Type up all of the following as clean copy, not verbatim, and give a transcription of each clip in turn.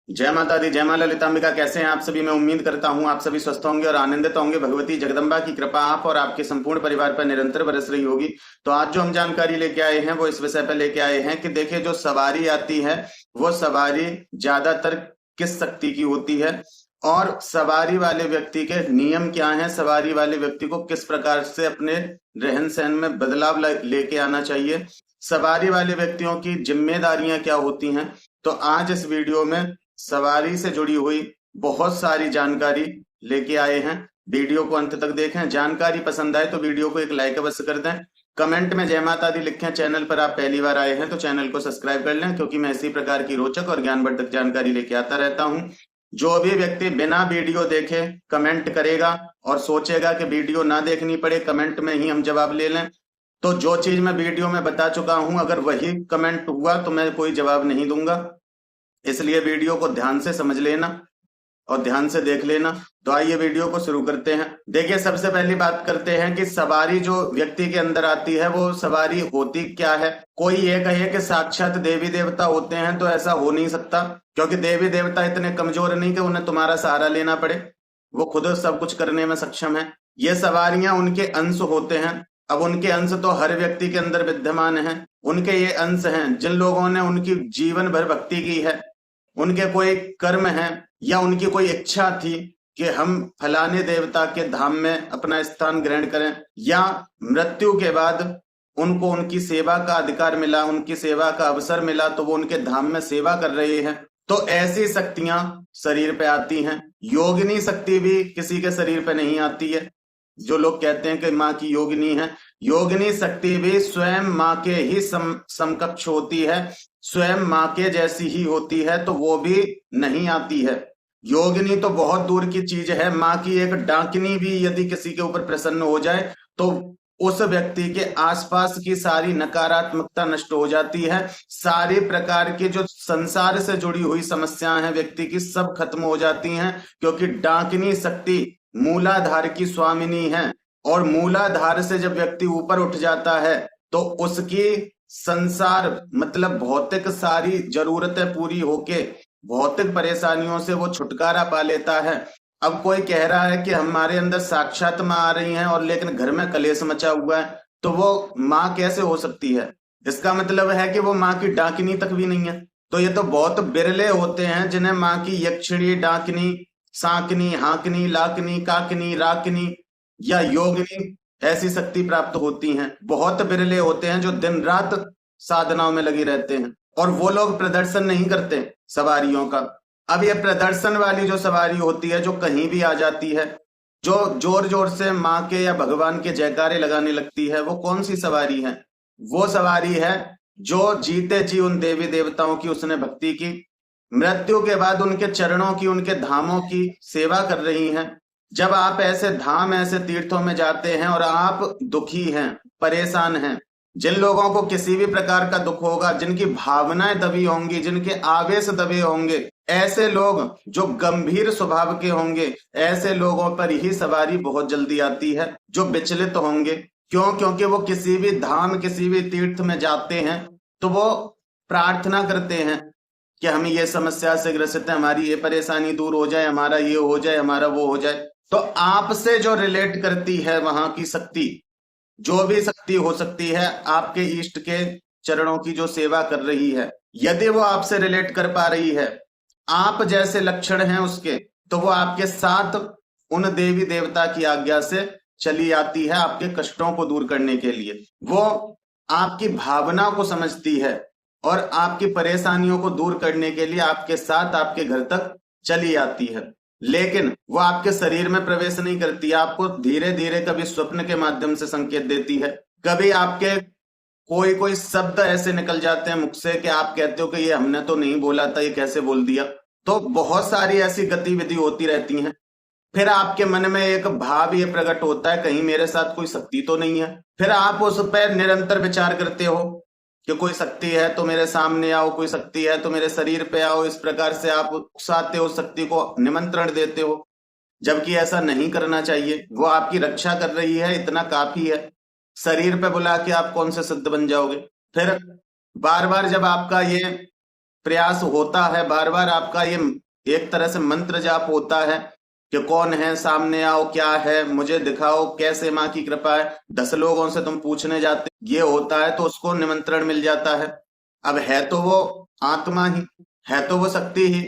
जय माता दी, जय मां ललितांबिका। कैसे हैं आप सभी? मैं उम्मीद करता हूं आप सभी स्वस्थ होंगे और आनंदित होंगे। भगवती जगदम्बा की कृपा आप और आपके संपूर्ण परिवार पर निरंतर बरस रही होगी। तो आज जो हम जानकारी लेके आए हैं वो इस विषय पर लेके आए हैं कि देखिए, जो सवारी आती है वो सवारी ज्यादातर किस शक्ति की होती है और सवारी वाले व्यक्ति के नियम क्या हैं। सवारी वाले व्यक्ति को किस प्रकार से अपने रहन सहन में बदलाव लेके आना चाहिए। सवारी वाले व्यक्तियों की जिम्मेदारियां क्या होती हैं। तो आज इस वीडियो में सवारी से जुड़ी हुई बहुत सारी जानकारी लेके आए हैं। वीडियो को अंत तक देखें। जानकारी पसंद आए तो वीडियो को एक लाइक अवश्य कर दें। कमेंट में जय माता दी लिखें। चैनल पर आप पहली बार आए हैं तो चैनल को सब्सक्राइब कर लें, क्योंकि मैं इसी प्रकार की रोचक और ज्ञानवर्धक जानकारी लेके आता रहता हूं। जो भी व्यक्ति बिना वीडियो देखे कमेंट करेगा और सोचेगा कि वीडियो ना देखनी पड़े, कमेंट में ही हम जवाब ले लें, तो जो चीज मैं वीडियो में बता चुका हूं अगर वही कमेंट हुआ तो मैं कोई जवाब नहीं दूंगा। इसलिए वीडियो को ध्यान से समझ लेना और ध्यान से देख लेना। तो आइए वीडियो को शुरू करते हैं। देखिए, सबसे पहली बात करते हैं कि सवारी जो व्यक्ति के अंदर आती है वो सवारी होती क्या है। कोई ये कहे कि साक्षात देवी देवता होते हैं, तो ऐसा हो नहीं सकता, क्योंकि देवी देवता इतने कमजोर नहीं कि उन्हें तुम्हारा सहारा लेना पड़े। वो खुद सब कुछ करने में सक्षम है। ये सवारियां उनके अंश होते हैं। अब उनके अंश तो हर व्यक्ति के अंदर विद्यमान हैं। उनके ये अंश हैं जिन लोगों ने उनकी जीवन भर भक्ति की है, उनके कोई कर्म है या उनकी कोई इच्छा थी कि हम फलाने देवता के धाम में अपना स्थान ग्रहण करें, या मृत्यु के बाद उनको उनकी सेवा का अधिकार मिला, उनकी सेवा का अवसर मिला, तो वो उनके धाम में सेवा कर रहे हैं। तो ऐसी शक्तियां शरीर पे आती हैं। योगिनी शक्ति भी किसी के शरीर पे नहीं आती है। जो लोग कहते हैं कि माँ की योगिनी है, योगिनी शक्ति भी स्वयं माँ के ही समकक्ष होती है, स्वयं माँ के जैसी ही होती है, तो वो भी नहीं आती है। योगिनी तो बहुत दूर की चीज है। माँ की एक डाकिनी भी यदि किसी के ऊपर प्रसन्न हो जाए तो उस व्यक्ति के आसपास की सारी नकारात्मकता नष्ट हो जाती है। सारी प्रकार की जो संसार से जुड़ी हुई समस्याएं हैं व्यक्ति की, सब खत्म हो जाती हैं, क्योंकि डाकिनी शक्ति मूलाधार की स्वामिनी है। और मूलाधार से जब व्यक्ति ऊपर उठ जाता है तो उसकी संसार मतलब भौतिक सारी जरूरतें पूरी होके भौतिक परेशानियों से वो छुटकारा पा लेता है। अब कोई कह रहा है कि हमारे अंदर साक्षात माँ आ रही हैं और लेकिन घर में कलेश मचा हुआ है, तो वो माँ कैसे हो सकती है? इसका मतलब है कि वो माँ की डाकिनी तक भी नहीं है। तो ये तो बहुत बिरले होते हैं जिन्हें माँ की यक्षिणी, डाकिनी, सांकनी, हाकनी, लाकनी, काकनी, राकनी या योगिनी ऐसी शक्ति प्राप्त होती हैं। बहुत बिरले होते हैं जो दिन रात साधनाओं में लगे रहते हैं, और वो लोग प्रदर्शन नहीं करते सवारियों का। अब ये प्रदर्शन वाली जो सवारी होती है, जो कहीं भी आ जाती है, जो जोर जोर से माँ के या भगवान के जयकारे लगाने लगती है, वो कौन सी सवारी है? वो सवारी है जो जीते जी उन देवी देवताओं की उसने भक्ति की, मृत्यु के बाद उनके चरणों की, उनके धामों की सेवा कर रही हैं। जब आप ऐसे धाम, ऐसे तीर्थों में जाते हैं और आप दुखी हैं, परेशान हैं, जिन लोगों को किसी भी प्रकार का दुख होगा, जिनकी भावनाएं दबी होंगी, जिनके आवेश दबे होंगे, ऐसे लोग जो गंभीर स्वभाव के होंगे, ऐसे लोगों पर ही सवारी बहुत जल्दी आती है, जो विचलित होंगे। क्यों? क्योंकि वो किसी भी धाम, किसी भी तीर्थ में जाते हैं तो वो प्रार्थना करते हैं कि हम ये समस्या से ग्रसित है, हमारी ये परेशानी दूर हो जाए, हमारा ये हो जाए, हमारा वो हो जाए। तो आपसे जो रिलेट करती है वहां की शक्ति, जो भी शक्ति हो सकती है, आपके इष्ट के चरणों की जो सेवा कर रही है, यदि वो आपसे रिलेट कर पा रही है, आप जैसे लक्षण हैं उसके, तो वो आपके साथ उन देवी देवता की आज्ञा से चली आती है आपके कष्टों को दूर करने के लिए। वो आपकी भावना को समझती है और आपकी परेशानियों को दूर करने के लिए आपके साथ, आपके घर तक चली आती है। लेकिन वो आपके शरीर में प्रवेश नहीं करती। आपको धीरे धीरे कभी स्वप्न के माध्यम से संकेत देती है, कभी आपके कोई कोई शब्द ऐसे निकल जाते हैं मुख से कि आप कहते हो कि ये हमने तो नहीं बोला था, ये कैसे बोल दिया। तो बहुत सारी ऐसी गतिविधि होती रहती हैं। फिर आपके मन में एक भाव ये प्रकट होता है, कहीं मेरे साथ कोई शक्ति तो नहीं है। फिर आप उस पर निरंतर विचार करते हो कि कोई शक्ति है तो मेरे सामने आओ, कोई शक्ति है तो मेरे शरीर पे आओ। इस प्रकार से आप उकसाते हो, शक्ति को निमंत्रण देते हो, जबकि ऐसा नहीं करना चाहिए। वो आपकी रक्षा कर रही है, इतना काफी है। शरीर पे बुला के आप कौन से सिद्ध बन जाओगे? फिर बार बार जब आपका ये प्रयास होता है, बार बार आपका ये एक तरह से मंत्र जाप होता है कि कौन है, सामने आओ, क्या है, मुझे दिखाओ, कैसे माँ की कृपा है, 10 लोगों से तुम पूछने जाते, ये होता है तो उसको निमंत्रण मिल जाता है। अब है तो वो आत्मा ही, है तो वो शक्ति ही।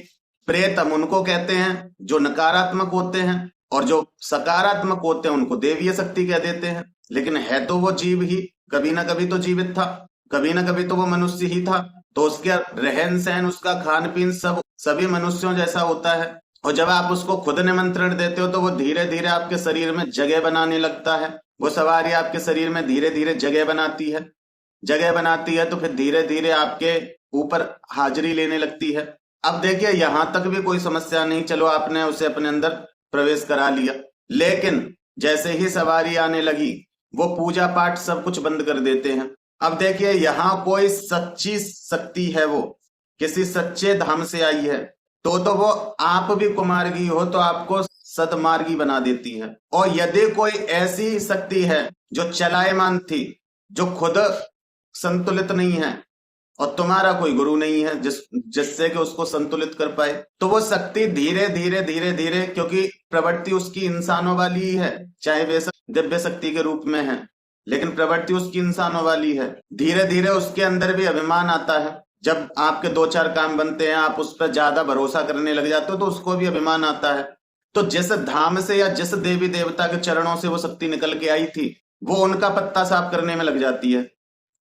प्रेत हम उनको कहते हैं जो नकारात्मक होते हैं, और जो सकारात्मक होते हैं उनको देवीय शक्ति कह देते हैं। लेकिन है तो वो जीव ही, कभी ना कभी तो जीवित था, कभी ना कभी तो वो मनुष्य ही था। तो उसके रहन सहन, उसका खान पीन सब सभी मनुष्यों जैसा होता है। और जब आप उसको खुद निमंत्रण देते हो तो वो धीरे धीरे आपके शरीर में जगह बनाने लगता है। वो सवारी आपके शरीर में धीरे धीरे जगह बनाती है, जगह बनाती है तो फिर धीरे धीरे आपके ऊपर हाजिरी लेने लगती है। अब देखिए यहां तक भी कोई समस्या नहीं, चलो आपने उसे अपने अंदर प्रवेश करा लिया। लेकिन जैसे ही सवारी आने लगी वो पूजा पाठ सब कुछ बंद कर देते हैं। अब देखिए यहाँ कोई सच्ची शक्ति है, वो किसी सच्चे धाम से आई है, तो वो आप भी कुमार्गी हो तो आपको सदमार्गी बना देती है। और यदि कोई ऐसी शक्ति है जो चलायमान थी, जो खुद संतुलित नहीं है, और तुम्हारा कोई गुरु नहीं है जिससे कि उसको संतुलित कर पाए, तो वो शक्ति धीरे धीरे धीरे धीरे, क्योंकि प्रवृत्ति उसकी इंसानों वाली ही है, चाहे वे दिव्य शक्ति के रूप में है, लेकिन प्रवृत्ति उसकी इंसानों वाली है। धीरे धीरे उसके अंदर भी अभिमान आता है। जब आपके 2-4 काम बनते हैं, आप उस पर ज्यादा भरोसा करने लग जाते हो, तो उसको भी अभिमान आता है। तो जिस धाम से या जिस देवी देवता के चरणों से वो शक्ति निकल के आई थी, वो उनका पत्ता साफ करने में लग जाती है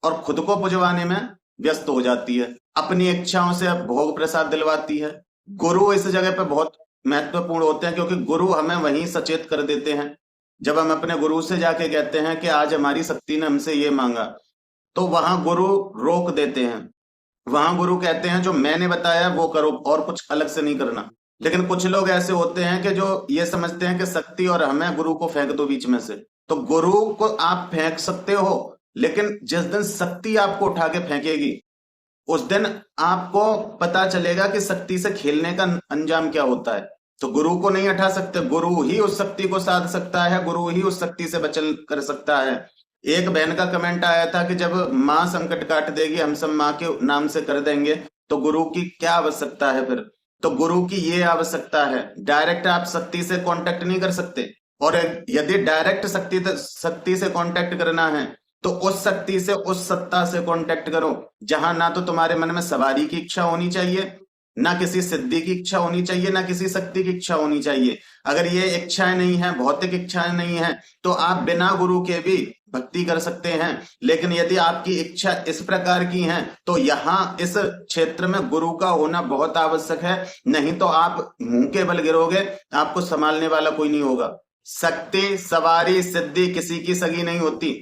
और खुद को पुजवाने में व्यस्त हो जाती है, अपनी इच्छाओं से भोग प्रसाद दिलवाती है। गुरु इस जगह पे बहुत महत्वपूर्ण होते हैं, क्योंकि गुरु हमें वहीं सचेत कर देते हैं। जब हम अपने गुरु से जाके कहते हैं कि आज हमारी शक्ति ने हमसे ये मांगा, तो वहां गुरु रोक देते हैं। वहां गुरु कहते हैं जो मैंने बताया वो करो, और कुछ अलग से नहीं करना। लेकिन कुछ लोग ऐसे होते हैं कि जो ये समझते हैं कि शक्ति और हमें, गुरु को फेंक दो बीच में से। तो गुरु को आप फेंक सकते हो, लेकिन जिस दिन शक्ति आपको उठा के फेंकेगी, उस दिन आपको पता चलेगा कि शक्ति से खेलने का अंजाम क्या होता है। तो गुरु को नहीं हटा सकते, गुरु ही उस शक्ति को साध सकता है, गुरु ही उस शक्ति से बचन कर सकता है। एक बहन का कमेंट आया था कि जब माँ संकट काट देगी, हम सब माँ के नाम से कर देंगे, तो गुरु की क्या आवश्यकता है फिर? तो गुरु की ये आवश्यकता है, डायरेक्ट आप शक्ति से कांटेक्ट नहीं कर सकते। और यदि डायरेक्ट शक्ति से कांटेक्ट करना है, तो उस शक्ति से, उस सत्ता से कांटेक्ट करो जहां ना तो तुम्हारे मन में सवारी की इच्छा होनी चाहिए, ना किसी सिद्धि की इच्छा होनी चाहिए, ना किसी शक्ति की इच्छा होनी चाहिए। अगर ये इच्छाएं नहीं है, भौतिक इच्छाएं नहीं है, तो आप बिना गुरु के भी भक्ति कर सकते हैं। लेकिन यदि आपकी इच्छा इस प्रकार की है, तो यहाँ इस क्षेत्र में गुरु का होना बहुत आवश्यक है। नहीं तो आप मुंह के बल गिरोगे, आपको संभालने वाला कोई नहीं होगा। शक्ति, सवारी, सिद्धि किसी की सगी नहीं होती,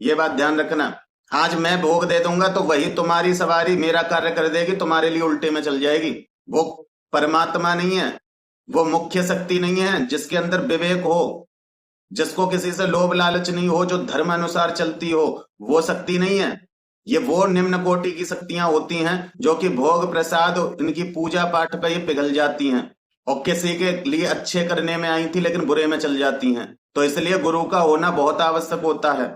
ये बात ध्यान रखना। आज मैं भोग दे दूंगा तो वही तुम्हारी सवारी मेरा कार्य कर देगी, तुम्हारे लिए उल्टे में चल जाएगी। वो परमात्मा नहीं है, वो मुख्य शक्ति नहीं है जिसके अंदर विवेक हो, जिसको किसी से लोभ लालच नहीं हो, जो धर्म अनुसार चलती हो, वो शक्ति नहीं है। ये वो निम्न कोटि की शक्तियां होती हैं जो कि भोग प्रसाद, इनकी पूजा पाठ पे ये पिघल जाती हैं और किसी के लिए अच्छे करने में आई थी लेकिन बुरे में चल जाती हैं। तो इसलिए गुरु का होना बहुत आवश्यक होता है।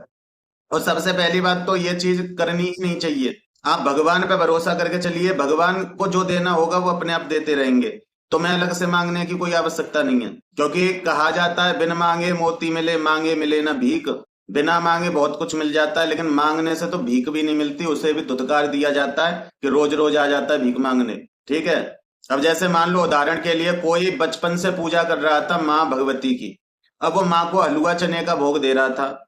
और सबसे पहली बात तो ये चीज करनी ही नहीं चाहिए। आप भगवान पे भरोसा करके चलिए, भगवान को जो देना होगा वो अपने आप देते रहेंगे। तुम्हें अलग से मांगने की कोई आवश्यकता नहीं है, क्योंकि कहा जाता है बिन मांगे मोती मिले, मांगे मिले ना भीख। बिना मांगे बहुत कुछ मिल जाता है, लेकिन मांगने से तो भीख भी नहीं मिलती, उसे भी धुतकार दिया जाता है कि रोज रोज आ जाता है भीख मांगने। ठीक है, अब जैसे मान लो उदाहरण के लिए कोई बचपन से पूजा कर रहा था माँ भगवती की, अब वो माँ को हलवा चने का भोग दे रहा था,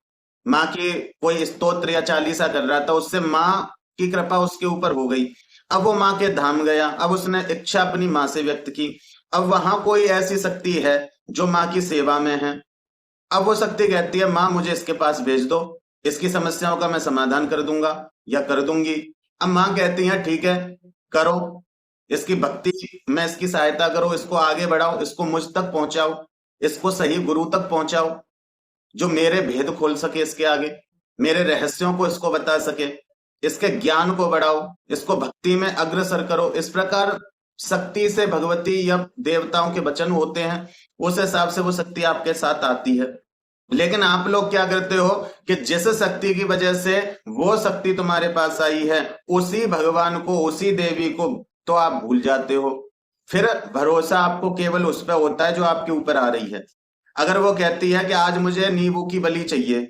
माँ की कोई स्तोत्र या चालीसा कर रहा था, उससे माँ की कृपा उसके ऊपर हो गई। अब वो माँ के धाम गया, अब उसने इच्छा अपनी माँ से व्यक्त की। अब वहां कोई ऐसी शक्ति है जो माँ की सेवा में है। अब वो शक्ति कहती है माँ मुझे इसके पास भेज दो, इसकी समस्याओं का मैं समाधान कर दूंगा या कर दूंगी। अब माँ कहती है ठीक है करो, इसकी भक्ति में इसकी सहायता करो, इसको आगे बढ़ाओ, इसको मुझ तक पहुंचाओ, इसको सही गुरु तक पहुंचाओ जो मेरे भेद खोल सके, इसके आगे मेरे रहस्यों को इसको बता सके, इसके ज्ञान को बढ़ाओ, इसको भक्ति में अग्रसर करो। इस प्रकार शक्ति से भगवती या देवताओं के वचन होते हैं, उस हिसाब से वो शक्ति आपके साथ आती है। लेकिन आप लोग क्या करते हो कि जिस शक्ति की वजह से वो शक्ति तुम्हारे पास आई है, उसी भगवान को, उसी देवी को तो आप भूल जाते हो। फिर भरोसा आपको केवल उस पर होता है जो आपके ऊपर आ रही है। अगर वो कहती है कि आज मुझे नींबू की बली चाहिए,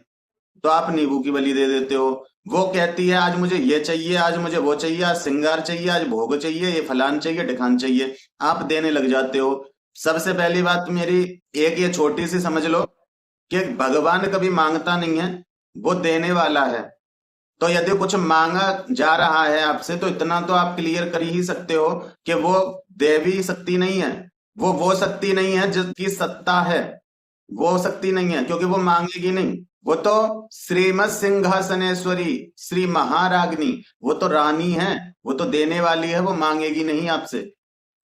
तो आप नींबू की बली दे देते हो। वो कहती है आज मुझे ये चाहिए, आज मुझे वो चाहिए, आज श्रृंगार चाहिए, आज भोग चाहिए, ये फलान चाहिए, ढिकान चाहिए, आप देने लग जाते हो। सबसे पहली बात मेरी एक ये छोटी सी समझ लो कि भगवान कभी मांगता नहीं है, वो देने वाला है। तो यदि कुछ मांगा जा रहा है आपसे, तो इतना तो आप क्लियर कर ही सकते हो कि वो देवी शक्ति नहीं है, वो शक्ति नहीं है जिसकी सत्ता है, वो शक्ति नहीं है, क्योंकि वो मांगेगी नहीं। वो तो श्रीमत सिंहासनेश्वरी, श्री महाराग्नी, वो तो रानी है, वो तो देने वाली है, वो मांगेगी नहीं आपसे।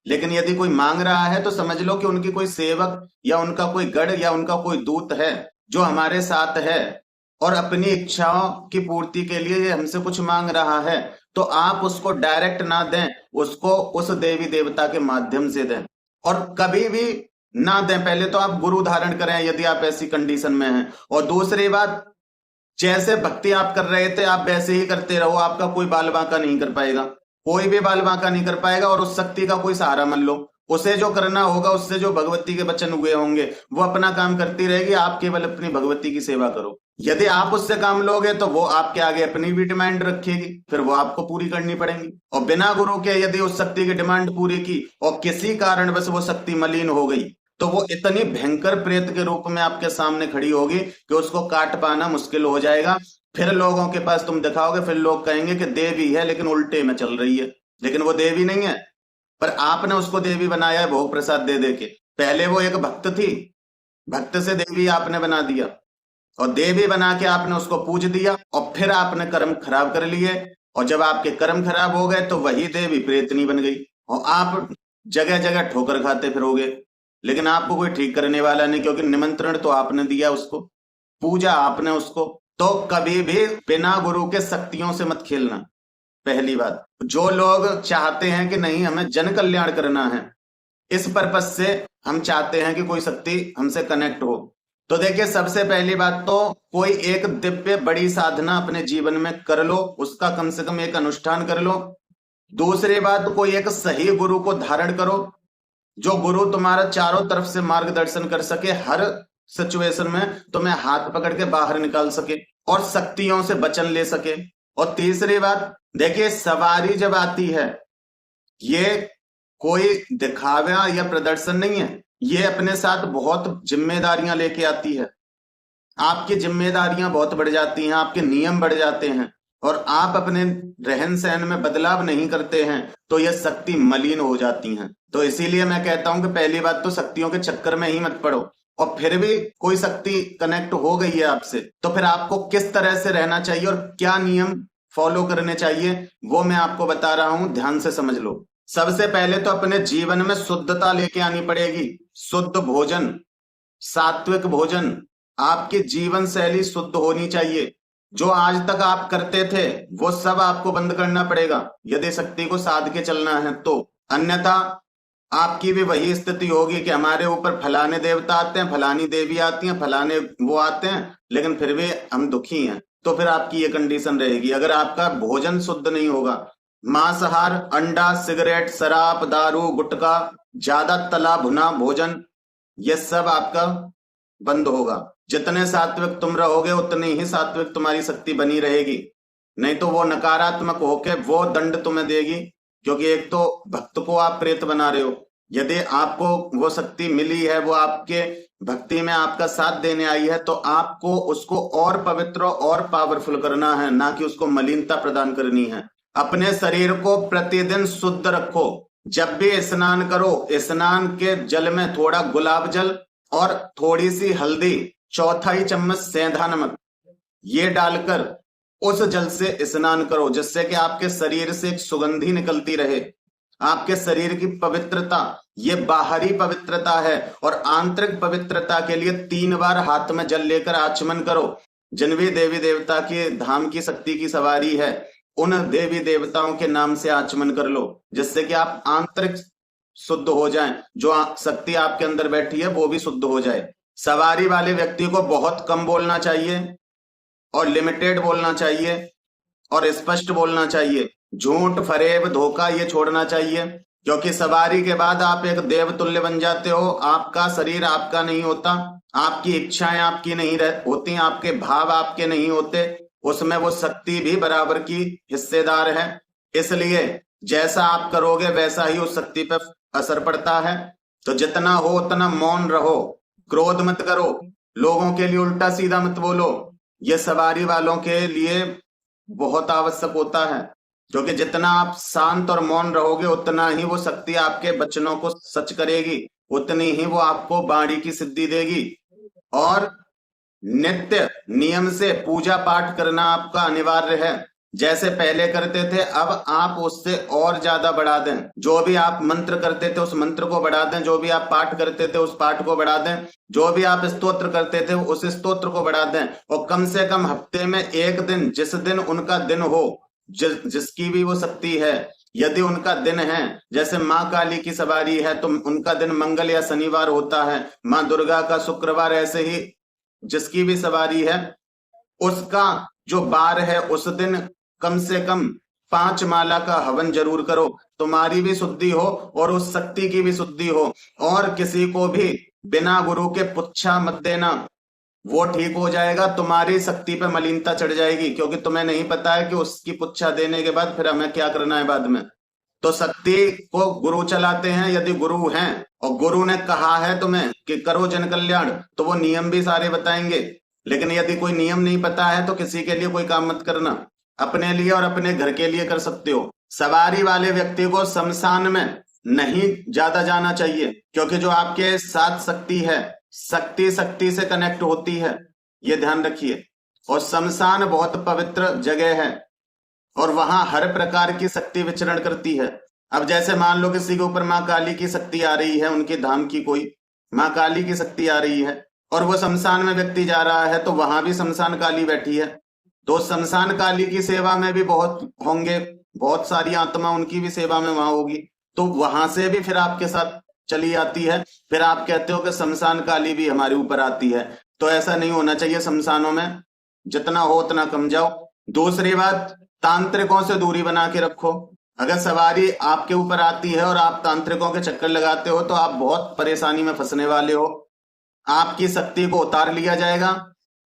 लेकिन यदि कोई मांग रहा है तो समझ लो कि उनकी कोई सेवक या उनका कोई गढ़ या उनका कोई दूत है जो हमारे साथ है और अपनी इच्छाओं की पूर्ति के लिए ये हमसे कुछ मांग रहा है। तो आप उसको डायरेक्ट ना दें, उसको उस देवी देवता के माध्यम से दें, और कभी भी ना दें। पहले तो आप गुरु धारण करें यदि आप ऐसी कंडीशन में हैं, और दूसरी बात, जैसे भक्ति आप कर रहे थे आप वैसे ही करते रहो, आपका कोई बाल बांका नहीं कर पाएगा, कोई भी बाल बांका नहीं कर पाएगा। और उस शक्ति का कोई सहारा मत लो, उसे जो करना होगा, उससे जो भगवती के वचन हुए होंगे वो अपना काम करती रहेगी, आप केवल अपनी भगवती की सेवा करो। यदि आप उससे काम लोगे तो वो आपके आगे अपनी भी डिमांड रखेगी, फिर वो आपको पूरी करनी पड़ेगी। और बिना गुरु के यदि उस शक्ति की डिमांड पूरी की और किसी कारण बस वो शक्ति मलिन हो गई, तो वो इतनी भयंकर प्रेत के रूप में आपके सामने खड़ी होगी कि उसको काट पाना मुश्किल हो जाएगा। फिर लोगों के पास तुम दिखाओगे, फिर लोग कहेंगे कि देवी है लेकिन उल्टे में चल रही है, लेकिन वो देवी नहीं है, पर आपने उसको देवी बनाया है भोग प्रसाद दे दे के। पहले वो एक भक्त थी, भक्त से देवी आपने बना दिया, और देवी बना के आपने उसको पूज दिया, और फिर आपने कर्म खराब कर लिए, और जब आपके कर्म खराब हो गए तो वही देवी प्रेतनी बन गई, और आप जगह जगह ठोकर खाते फिरोगे। लेकिन आपको कोई ठीक करने वाला नहीं, क्योंकि निमंत्रण तो आपने दिया उसको, पूजा आपने उसको। तो कभी भी बिना गुरु के शक्तियों से मत खेलना। पहली बात, जो लोग चाहते हैं कि नहीं हमें जन कल्याण करना है, इस पर्पज से हम चाहते हैं कि कोई शक्ति हमसे कनेक्ट हो, तो देखिए सबसे पहली बात तो कोई एक दिव्य बड़ी साधना अपने जीवन में कर लो, उसका कम से कम एक अनुष्ठान कर लो। दूसरी बात, कोई एक सही गुरु को धारण करो, जो गुरु तुम्हारा चारों तरफ से मार्गदर्शन कर सके, हर सिचुएशन में तुम्हें हाथ पकड़ के बाहर निकाल सके और शक्तियों से वचन ले सके। और तीसरी बात, देखिए सवारी जब आती है, ये कोई दिखावा या प्रदर्शन नहीं है, ये अपने साथ बहुत जिम्मेदारियां लेके आती है। आपकी जिम्मेदारियां बहुत बढ़ जाती हैं, आपके नियम बढ़ जाते हैं, और आप अपने रहन सहन में बदलाव नहीं करते हैं तो यह शक्ति मलिन हो जाती हैं। तो इसीलिए मैं कहता हूं कि पहली बात तो शक्तियों के चक्कर में ही मत पड़ो। और फिर भी कोई शक्ति कनेक्ट हो गई है आपसे, तो फिर आपको किस तरह से रहना चाहिए और क्या नियम फॉलो करने चाहिए वो मैं आपको बता रहा हूं, ध्यान से समझ लो। सबसे पहले तो अपने जीवन में शुद्धता लेके आनी पड़ेगी। शुद्ध भोजन, सात्विक भोजन, आपकी जीवन शैली शुद्ध होनी चाहिए। जो आज तक आप करते थे वो सब आपको बंद करना पड़ेगा यदि शक्ति को साध के चलना है तो। अन्यथा आपकी भी वही स्थिति होगी कि हमारे ऊपर फलाने देवता आते हैं, फलानी देवी आती हैं, फलाने वो आते हैं, लेकिन फिर भी हम दुखी हैं। तो फिर आपकी ये कंडीशन रहेगी अगर आपका भोजन शुद्ध नहीं होगा। मांसाहार, अंडा, सिगरेट, शराब, दारू, गुटखा, ज्यादा तला भुना भोजन, ये सब आपका बंद होगा। जितने सात्विक तुम रहोगे उतनी ही सात्विक तुम्हारी शक्ति बनी रहेगी, नहीं तो वो नकारात्मक होके वो दंड तुम्हें देगी, क्योंकि एक तो भक्त को आप प्रेत बना रहे हो। यदि आपको वो शक्ति मिली है, वो आपके भक्ति में आपका साथ देने आई है, तो आपको उसको और पवित्र और पावरफुल करना है, ना कि उसको मलिनता प्रदान करनी है। अपने शरीर को प्रतिदिन शुद्ध रखो। जब भी स्नान करो, स्नान के जल में थोड़ा गुलाब जल और थोड़ी सी हल्दी, चौथाई चम्मच सेंधा नमक, ये डालकर उस जल से स्नान करो, जिससे कि आपके शरीर से एक सुगंधी निकलती रहे। आपके शरीर की पवित्रता ये बाहरी पवित्रता है, और आंतरिक पवित्रता के लिए 3 बार हाथ में जल लेकर आचमन करो। जिन भी देवी देवता के धाम की शक्ति की सवारी है, उन देवी देवताओं के नाम से आचमन कर लो, जिससे कि आप आंतरिक शुद्ध हो जाएं, जो शक्ति आपके अंदर बैठी है वो भी शुद्ध हो जाए। सवारी वाले व्यक्ति को बहुत कम बोलना चाहिए और लिमिटेड बोलना चाहिए और स्पष्ट बोलना चाहिए। झूठ, फरेब, धोखा ये छोड़ना चाहिए, क्योंकि सवारी के बाद आप एक देवतुल्य बन जाते हो। आपका शरीर आपका नहीं होता, आपकी इच्छाएं आपकी नहीं होती, आपके भाव आपके नहीं होते, उसमें वो शक्ति भी बराबर की हिस्सेदार है। इसलिए जैसा आप करोगे वैसा ही उस शक्ति पर असर पड़ता है। तो जितना हो उतना मौन रहो, क्रोध मत करो, लोगों के लिए उल्टा सीधा मत बोलो। ये सवारी वालों के लिए बहुत आवश्यक होता है, क्योंकि जितना आप शांत और मौन रहोगे उतना ही वो शक्ति आपके वचनों को सच करेगी, उतनी ही वो आपको वाणी की सिद्धि देगी। और नित्य नियम से पूजा पाठ करना आपका अनिवार्य है। जैसे पहले करते थे अब आप उससे और ज्यादा बढ़ा दें। जो भी आप मंत्र करते थे उस मंत्र को बढ़ा दें, जो भी आप पाठ करते थे उस पाठ को बढ़ा दें, जो भी आप स्तोत्र करते थे उस स्तोत्र को बढ़ा दें। और कम से कम हफ्ते में एक दिन, जिस दिन उनका दिन हो, जिसकी भी वो शक्ति है, यदि उनका दिन है, जैसे माँ काली की सवारी है तो उनका दिन मंगल या शनिवार होता है, माँ दुर्गा का शुक्रवार, ऐसे ही जिसकी भी सवारी है उसका जो बार है उस दिन कम से कम 5 माला का हवन जरूर करो। तुम्हारी भी शुद्धि हो और उस शक्ति की भी शुद्धि हो। और किसी को भी बिना गुरु के पुच्छा मत देना, वो ठीक हो जाएगा, तुम्हारी शक्ति पे मलिनता चढ़ जाएगी, क्योंकि तुम्हें नहीं पता है कि उसकी पुच्छा देने के बाद फिर हमें क्या करना है बाद में। तो शक्ति को गुरु चलाते हैं। यदि गुरु हैं और गुरु ने कहा है तुम्हें कि करो जन कल्याण, तो वो नियम भी सारे बताएंगे। लेकिन यदि कोई नियम नहीं पता है तो किसी के लिए कोई काम मत करना, अपने लिए और अपने घर के लिए कर सकते हो। सवारी वाले व्यक्ति को शमशान में नहीं ज्यादा जाना चाहिए, क्योंकि जो आपके साथ शक्ति है, शक्ति शक्ति से कनेक्ट होती है, ये ध्यान रखिए। और शमशान बहुत पवित्र जगह है और वहां हर प्रकार की शक्ति विचरण करती है। अब जैसे मान लो किसी के ऊपर माँ काली की शक्ति आ रही है, उनके धाम की कोई माँ काली की शक्ति आ रही है और वो शमशान में व्यक्ति जा रहा है, तो वहां भी शमशान काली बैठी है, तो शमशान काली की सेवा में भी बहुत होंगे, बहुत सारी आत्मा उनकी भी सेवा में वहां होगी, तो वहां से भी फिर आपके साथ चली आती है। फिर आप कहते हो कि शमशान काली भी हमारे ऊपर आती है, तो ऐसा नहीं होना चाहिए। शमशानों में जितना हो उतना कम जाओ। दूसरी बात, तांत्रिकों से दूरी बना के रखो। अगर सवारी आपके ऊपर आती है और आप तांत्रिकों के चक्कर लगाते हो तो आप बहुत परेशानी में फंसने वाले हो। आपकी शक्ति को उतार लिया जाएगा,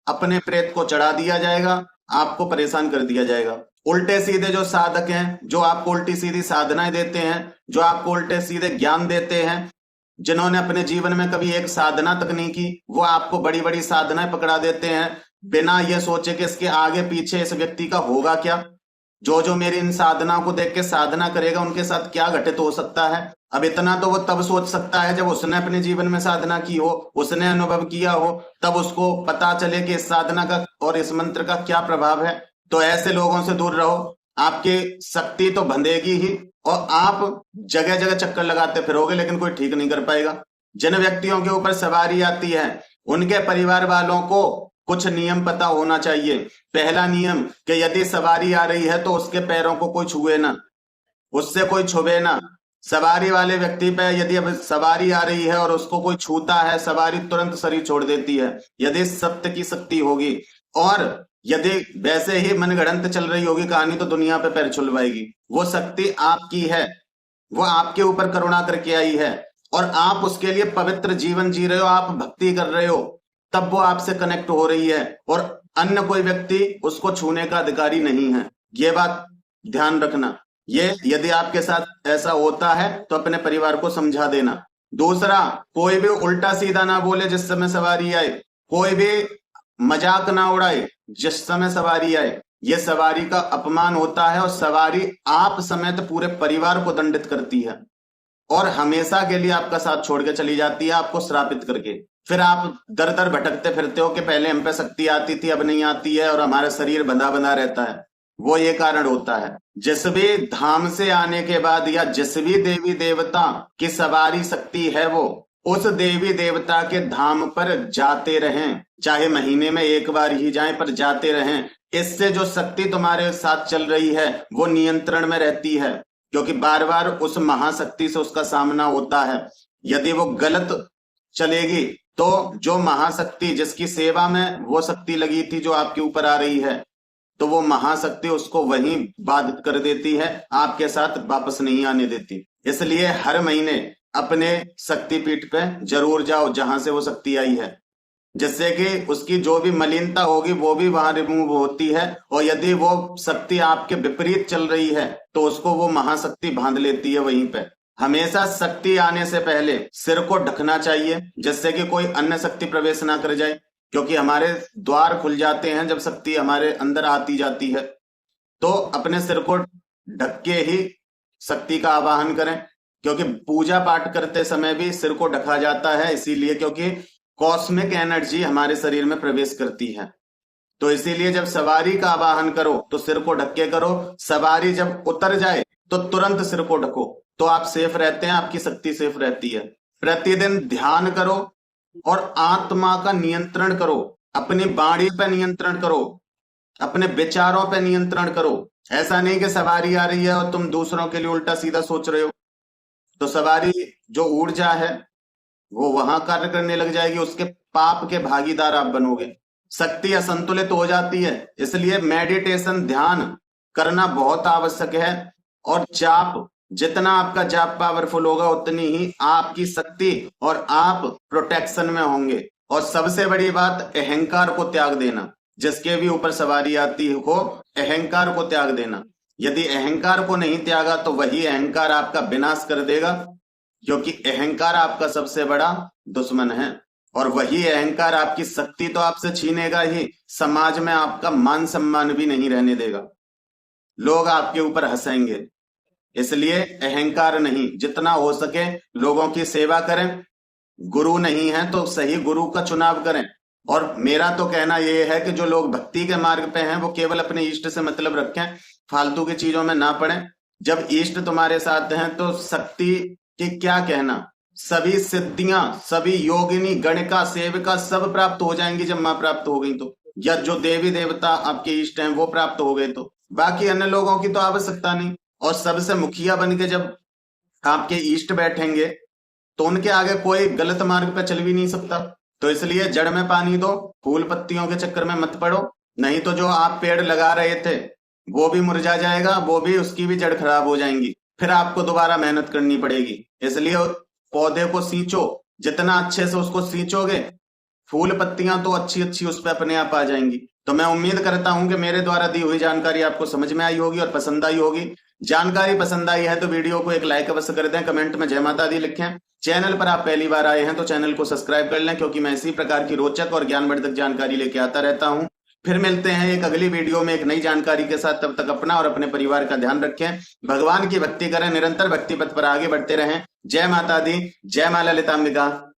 अपने प्रेत को चढ़ा दिया जाएगा, आपको परेशान कर दिया जाएगा। उल्टे सीधे जो साधक हैं, जो आपको उल्टी सीधी साधनाएं देते हैं, जो आपको उल्टे सीधे ज्ञान देते हैं, जिन्होंने अपने जीवन में कभी एक साधना तक नहीं की, वो आपको बड़ी बड़ी साधनाएं पकड़ा देते हैं बिना ये सोचे कि इसके आगे पीछे इस व्यक्ति का होगा क्या। जो जो मेरी इन साधनाओं को देख के साधना करेगा उनके साथ क्या घटित हो सकता है, अब इतना तो वो तब सोच सकता है जब उसने अपने जीवन में साधना की हो, उसने अनुभव किया हो, तब उसको पता चले कि इस साधना का और इस मंत्र का क्या प्रभाव है। तो ऐसे लोगों से दूर रहो, आपकी शक्ति तो बंधेगी ही और आप जगह जगह चक्कर लगाते फिरोगे, लेकिन कोई ठीक नहीं कर पाएगा। जिन व्यक्तियों के ऊपर सवारी आती है उनके परिवार वालों को कुछ नियम पता होना चाहिए। पहला नियम कि यदि सवारी आ रही है तो उसके पैरों को कोई छुए ना, उससे कोई छुए ना। सवारी वाले व्यक्ति पे यदि अब सवारी आ रही है और उसको कोई छूता है, सवारी तुरंत शरीर छोड़ देती है, यदि सत्य की शक्ति होगी। और यदि वैसे ही मनगढ़ंत चल रही होगी कहानी तो दुनिया पे पैर छुलवाएगी। वो शक्ति आपकी है, वो आपके ऊपर करुणा करके आई है और आप उसके लिए पवित्र जीवन जी रहे हो, आप भक्ति कर रहे हो, तब वो आपसे कनेक्ट हो रही है और अन्य कोई व्यक्ति उसको छूने का अधिकारी नहीं है। ये बात ध्यान रखना। ये यदि आपके साथ ऐसा होता है तो अपने परिवार को समझा देना। दूसरा, कोई भी उल्टा सीधा ना बोले जिस समय सवारी आए, कोई भी मजाक ना उड़ाए जिस समय सवारी आए। ये सवारी का अपमान होता है और सवारी आप समेत पूरे परिवार को दंडित करती है और हमेशा के लिए आपका साथ छोड़ के चली जाती है, आपको श्रापित करके। फिर आप दर दर भटकते फिरते हो कि पहले हम पे शक्ति आती थी अब नहीं आती है और हमारा शरीर बंधा बंधा रहता है। वो ये कारण होता है। जिस भी धाम से आने के बाद या जिस भी देवी देवता की सवारी शक्ति है वो उस देवी देवता के धाम पर जाते रहें, चाहे महीने में एक बार ही जाएं पर जाते रहें। इससे जो शक्ति तुम्हारे साथ चल रही है वो नियंत्रण में रहती है, क्योंकि बार बार उस महाशक्ति से उसका सामना होता है। यदि वो गलत चलेगी तो जो महाशक्ति जिसकी सेवा में वो शक्ति लगी थी जो आपके ऊपर आ रही है, तो वो महाशक्ति उसको वहीं बाधित कर देती है, आपके साथ वापस नहीं आने देती। इसलिए हर महीने अपने शक्तिपीठ पे जरूर जाओ जहां से वो शक्ति आई है, जिससे कि उसकी जो भी मलिनता होगी वो भी वहां रिमूव होती है। और यदि वो शक्ति आपके विपरीत चल रही है तो उसको वो महाशक्ति बांध लेती है वहीं पे। हमेशा शक्ति आने से पहले सिर को ढकना चाहिए, जिससे कि कोई अन्य शक्ति प्रवेश ना कर जाए, क्योंकि हमारे द्वार खुल जाते हैं जब शक्ति हमारे अंदर आती जाती है। तो अपने सिर को ढक के ही शक्ति का आवाहन करें, क्योंकि पूजा पाठ करते समय भी सिर को ढका जाता है, इसीलिए क्योंकि कॉस्मिक एनर्जी हमारे शरीर में प्रवेश करती है। तो इसीलिए जब सवारी का आवाहन करो तो सिर को ढक के करो, सवारी जब उतर जाए तो तुरंत सिर को ढको, तो आप सेफ रहते हैं, आपकी शक्ति सेफ रहती है। प्रतिदिन ध्यान करो और आत्मा का नियंत्रण करो, अपनी वाणी पे नियंत्रण करो, अपने विचारों पे नियंत्रण करो। ऐसा नहीं कि सवारी आ रही है और तुम दूसरों के लिए उल्टा सीधा सोच रहे हो, तो सवारी जो ऊर्जा है वो वहां कार्य करने लग जाएगी, उसके पाप के भागीदार आप बनोगे, शक्ति असंतुलित हो जाती है। इसलिए मेडिटेशन ध्यान करना बहुत आवश्यक है। और जाप, जितना आपका जाप पावरफुल होगा उतनी ही आपकी शक्ति और आप प्रोटेक्शन में होंगे। और सबसे बड़ी बात, अहंकार को त्याग देना। जिसके भी ऊपर सवारी आती हो, अहंकार को त्याग देना। यदि अहंकार को नहीं त्यागा तो वही अहंकार आपका विनाश कर देगा, क्योंकि अहंकार आपका सबसे बड़ा दुश्मन है। और वही अहंकार आपकी शक्ति तो आपसे छीनेगा ही, समाज में आपका मान सम्मान भी नहीं रहने देगा, लोग आपके ऊपर हंसेंगे। इसलिए अहंकार नहीं, जितना हो सके लोगों की सेवा करें। गुरु नहीं है तो सही गुरु का चुनाव करें। और मेरा तो कहना यह है कि जो लोग भक्ति के मार्ग पे हैं वो केवल अपने इष्ट से मतलब रखें, फालतू की चीजों में ना पड़े। जब इष्ट तुम्हारे साथ हैं तो शक्ति की क्या कहना, सभी सिद्धियां, सभी योगिनी, गणिका, सेविका सब प्राप्त हो जाएंगी जब मां प्राप्त हो गई तो, या जो देवी देवता आपके इष्ट हैं वो प्राप्त हो गए तो। बाकी अन्य लोगों की तो आवश्यकता नहीं। और सबसे मुखिया बन के जब आपके इष्ट बैठेंगे तो उनके आगे कोई गलत मार्ग पे चल भी नहीं सकता। तो इसलिए जड़ में पानी दो, फूल पत्तियों के चक्कर में मत पड़ो, नहीं तो जो आप पेड़ लगा रहे थे वो भी मुरझा जाएगा, वो भी, उसकी भी जड़ खराब हो जाएंगी, फिर आपको दोबारा मेहनत करनी पड़ेगी। इसलिए पौधे को सींचो, जितना अच्छे से उसको सींचोगे फूल पत्तियां तो अच्छी अच्छी उस पर अपने आप आ जाएंगी। तो मैं उम्मीद करता हूं कि मेरे द्वारा दी हुई जानकारी आपको समझ में आई होगी और पसंद आई होगी। जानकारी पसंद आई है तो वीडियो को एक लाइक अवश्य कर दें, कमेंट में जय माता दी लिखें। चैनल पर आप पहली बार आए हैं तो चैनल को सब्सक्राइब कर लें, क्योंकि मैं इसी प्रकार की रोचक और ज्ञानवर्धक जानकारी लेके आता रहता हूं। फिर मिलते हैं एक अगली वीडियो में एक नई जानकारी के साथ। तब तक अपना और अपने परिवार का ध्यान रखें, भगवान की भक्ति करें, निरंतर भक्ति पथ पर आगे बढ़ते रहें। जय माता दी, जय मां ललितांबिका।